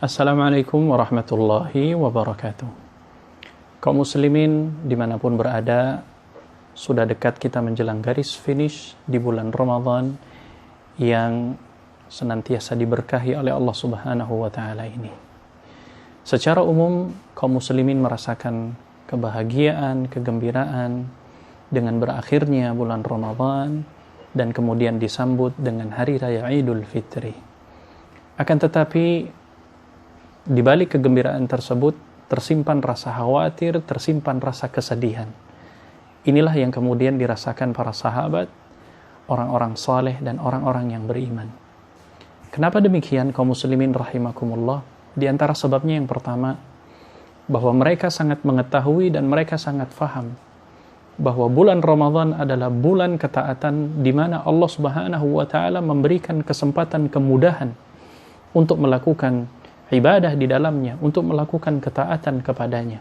Assalamualaikum warahmatullahi wabarakatuh. Kaum muslimin dimanapun berada, sudah dekat kita menjelang garis finish di bulan Ramadan yang senantiasa diberkahi oleh Allah Subhanahu wa Ta'ala ini. Secara umum, kaum muslimin merasakan kebahagiaan, kegembiraan dengan berakhirnya bulan Ramadan dan kemudian disambut dengan hari raya Idul Fitri. Akan tetapi di balik kegembiraan tersebut tersimpan rasa khawatir, tersimpan rasa kesedihan. Inilah yang kemudian dirasakan para sahabat, orang-orang saleh dan orang-orang yang beriman. Kenapa demikian kaum muslimin rahimakumullah? Di antara sebabnya yang pertama, bahwa mereka sangat mengetahui dan mereka sangat faham bahwa bulan Ramadan adalah bulan ketaatan di mana Allah Subhanahu wa Ta'ala memberikan kesempatan kemudahan untuk melakukan ibadah di dalamnya, untuk melakukan ketaatan kepadanya.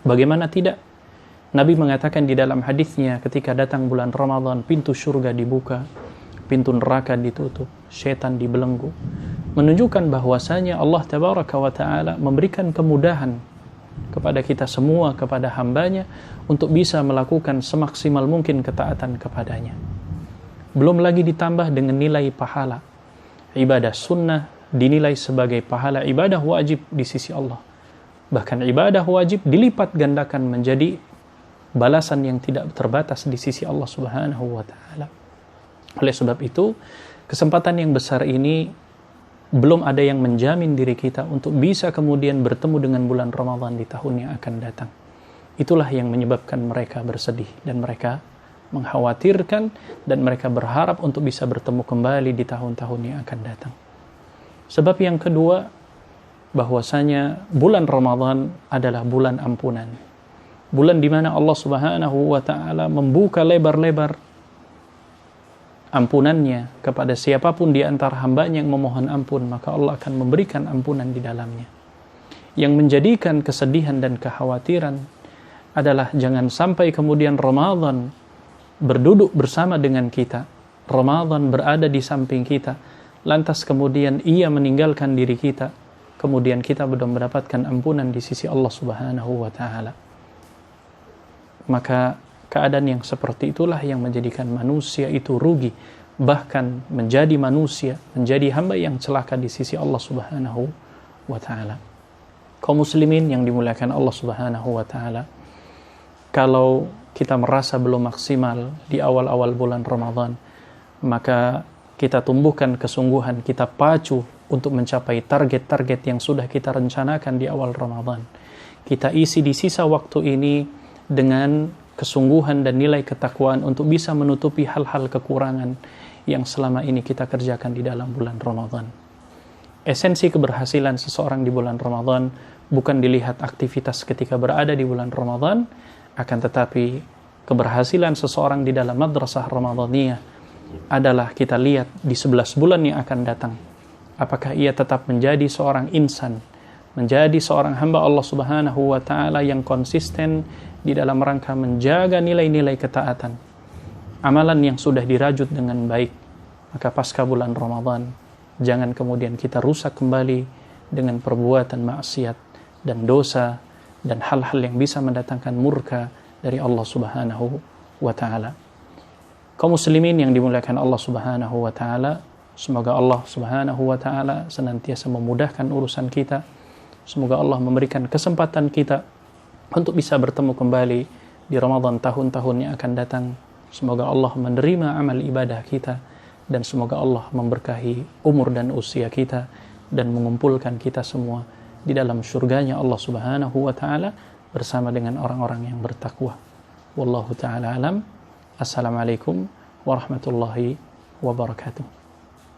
Bagaimana tidak? Nabi mengatakan di dalam hadisnya, ketika datang bulan Ramadan, pintu surga dibuka, pintu neraka ditutup, syaitan dibelenggu, menunjukkan bahwasanya Allah Tabaraka wa Ta'ala memberikan kemudahan kepada kita semua, kepada hambanya, untuk bisa melakukan semaksimal mungkin ketaatan kepadanya. Belum lagi ditambah dengan nilai pahala. Ibadah sunnah dinilai sebagai pahala ibadah wajib di sisi Allah. Bahkan ibadah wajib dilipat gandakan menjadi balasan yang tidak terbatas di sisi Allah Subhanahu wa Ta'ala. Oleh sebab itu, kesempatan yang besar ini belum ada yang menjamin diri kita untuk bisa kemudian bertemu dengan bulan Ramadan di tahun yang akan datang. Itulah yang menyebabkan mereka bersedih dan mereka mengkhawatirkan dan mereka berharap untuk bisa bertemu kembali di tahun-tahun yang akan datang. Sebab yang kedua, bahwasanya bulan Ramadan adalah bulan ampunan. Bulan di mana Allah Subhanahu wa Ta'ala membuka lebar-lebar ampunannya kepada siapapun di antara hambanya yang memohon ampun, maka Allah akan memberikan ampunan di dalamnya. Yang menjadikan kesedihan dan kekhawatiran adalah jangan sampai kemudian Ramadan berduduk bersama dengan kita, Ramadan berada di samping kita, lantas kemudian ia meninggalkan diri kita, kemudian kita belum mendapatkan ampunan di sisi Allah Subhanahu wa Ta'ala. Maka keadaan yang seperti itulah yang menjadikan manusia itu rugi, bahkan menjadi manusia, menjadi hamba yang celaka di sisi Allah Subhanahu wa Ta'ala. Kaum muslimin yang dimuliakan Allah Subhanahu wa Ta'ala, kalau kita merasa belum maksimal di awal-awal bulan Ramadan, maka kita tumbuhkan kesungguhan, kita pacu untuk mencapai target-target yang sudah kita rencanakan di awal Ramadan. Kita isi di sisa waktu ini dengan kesungguhan dan nilai ketakwaan untuk bisa menutupi hal-hal kekurangan yang selama ini kita kerjakan di dalam bulan Ramadan. Esensi keberhasilan seseorang di bulan Ramadan bukan dilihat aktivitas ketika berada di bulan Ramadan, akan tetapi keberhasilan seseorang di dalam madrasah Ramadaniyah adalah kita lihat di 11 bulan yang akan datang, apakah ia tetap menjadi seorang insan, menjadi seorang hamba Allah Subhanahu wa Ta'ala yang konsisten di dalam rangka menjaga nilai-nilai ketaatan, amalan yang sudah dirajut dengan baik. Maka pasca bulan Ramadan, jangan kemudian kita rusak kembali dengan perbuatan maksiat dan dosa dan hal-hal yang bisa mendatangkan murka dari Allah Subhanahu wa Ta'ala. Kaum muslimin yang dimuliakan Allah Subhanahu wa Ta'ala, semoga Allah Subhanahu wa Ta'ala senantiasa memudahkan urusan kita. Semoga Allah memberikan kesempatan kita untuk bisa bertemu kembali di Ramadan tahun-tahun yang akan datang. Semoga Allah menerima amal ibadah kita, dan semoga Allah memberkahi umur dan usia kita dan mengumpulkan kita semua di dalam surganya Allah Subhanahu wa Ta'ala bersama dengan orang-orang yang bertakwa. Wallahu ta'ala alam. Assalamualaikum warahmatullahi wabarakatuh.